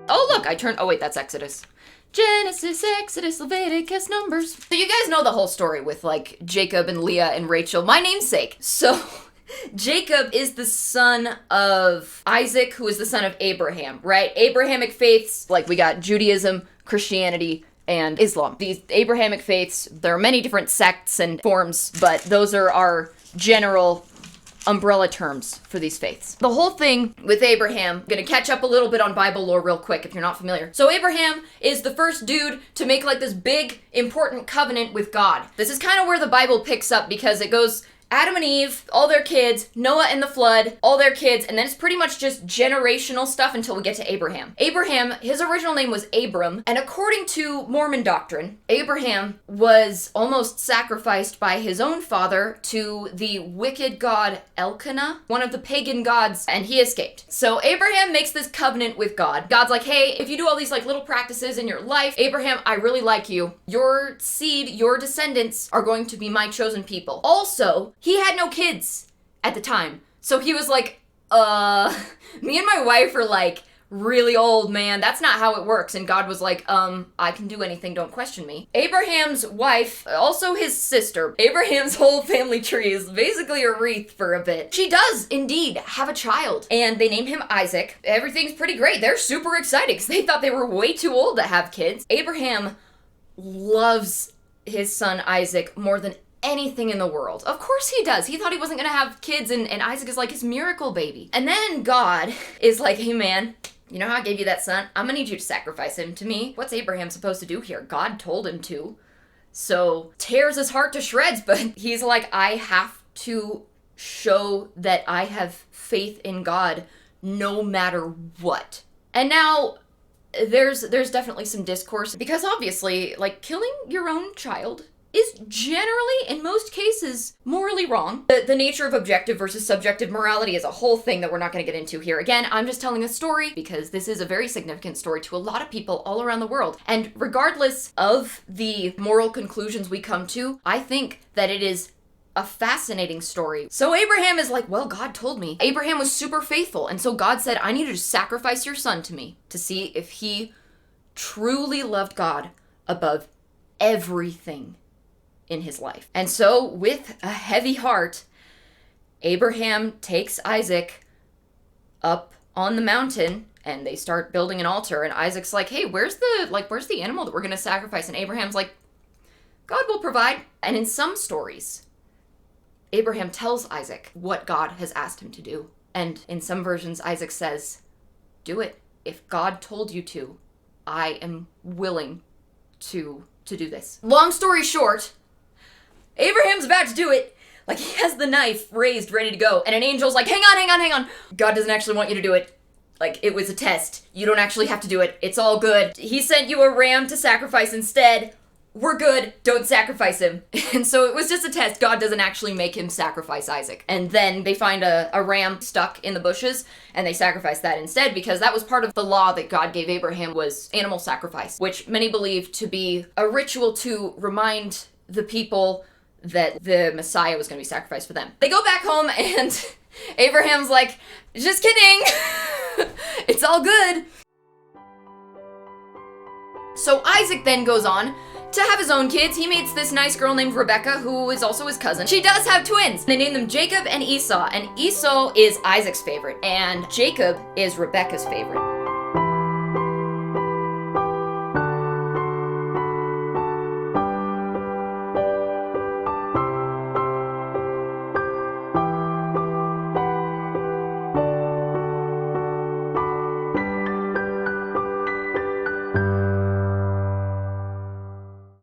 Oh, look, oh wait, that's Exodus. Genesis, Exodus, Leviticus, Numbers. So you guys know the whole story with, like, Jacob and Leah and Rachel, my namesake. So Jacob is the son of Isaac, who is the son of Abraham, right? Abrahamic faiths, like we got Judaism, Christianity, and Islam. These Abrahamic faiths, there are many different sects and forms, but those are our general umbrella terms for these faiths. The whole thing with Abraham, I'm gonna catch up a little bit on Bible lore real quick if you're not familiar. So Abraham is the first dude to make like this big, important covenant with God. This is kind of where the Bible picks up because it goes Adam and Eve, all their kids, Noah and the flood, all their kids, and then it's pretty much just generational stuff until we get to Abraham. Abraham, his original name was Abram, and according to Mormon doctrine, Abraham was almost sacrificed by his own father to the wicked god Elkanah, one of the pagan gods, and he escaped. So Abraham makes this covenant with God. God's like, hey, if you do all these like little practices in your life, Abraham, I really like you. Your seed, your descendants are going to be my chosen people. Also, he had no kids at the time. So he was like, me and my wife are like really old, man. That's not how it works. And God was like, I can do anything, don't question me. Abraham's wife, also his sister, Abraham's whole family tree is basically a wreath for a bit. She does indeed have a child, and they name him Isaac. Everything's pretty great. They're super excited because they thought they were way too old to have kids. Abraham loves his son Isaac more than anything in the world. Of course he does. He thought he wasn't gonna have kids, and Isaac is like his miracle baby. And then God is like, hey man, you know how I gave you that son? I'm gonna need you to sacrifice him to me. What's Abraham supposed to do here? God told him to. So tears his heart to shreds, but he's like, I have to show that I have faith in God no matter what. And now there's definitely some discourse because obviously, like, killing your own child is generally, in most cases, morally wrong. The nature of objective versus subjective morality is a whole thing that we're not going to get into here. Again, I'm just telling a story because this is a very significant story to a lot of people all around the world. And regardless of the moral conclusions we come to, I think that it is a fascinating story. So Abraham is like, well, God told me. Abraham was super faithful, and so God said, I need you to sacrifice your son to me to see if he truly loved God above everything in his life. And so with a heavy heart, Abraham takes Isaac up on the mountain and they start building an altar, and Isaac's like, hey, where's the animal that we're going to sacrifice? And Abraham's like, God will provide. And in some stories, Abraham tells Isaac what God has asked him to do. And in some versions, Isaac says, do it. If God told you to, I am willing to do this. Long story short, Abraham's about to do it. Like, he has the knife raised, ready to go. And an angel's like, hang on. God doesn't actually want you to do it. Like, it was a test. You don't actually have to do it. It's all good. He sent you a ram to sacrifice instead. We're good. Don't sacrifice him. And so it was just a test. God doesn't actually make him sacrifice Isaac. And then they find a ram stuck in the bushes, and they sacrifice that instead, because that was part of the law that God gave Abraham, was animal sacrifice, which many believe to be a ritual to remind the people that the Messiah was going to be sacrificed for them. They go back home, and Abraham's like, just kidding. It's all good. So Isaac then goes on to have his own kids. He meets this nice girl named Rebecca, who is also his cousin. She does have twins. They name them Jacob and Esau is Isaac's favorite, and Jacob is Rebecca's favorite.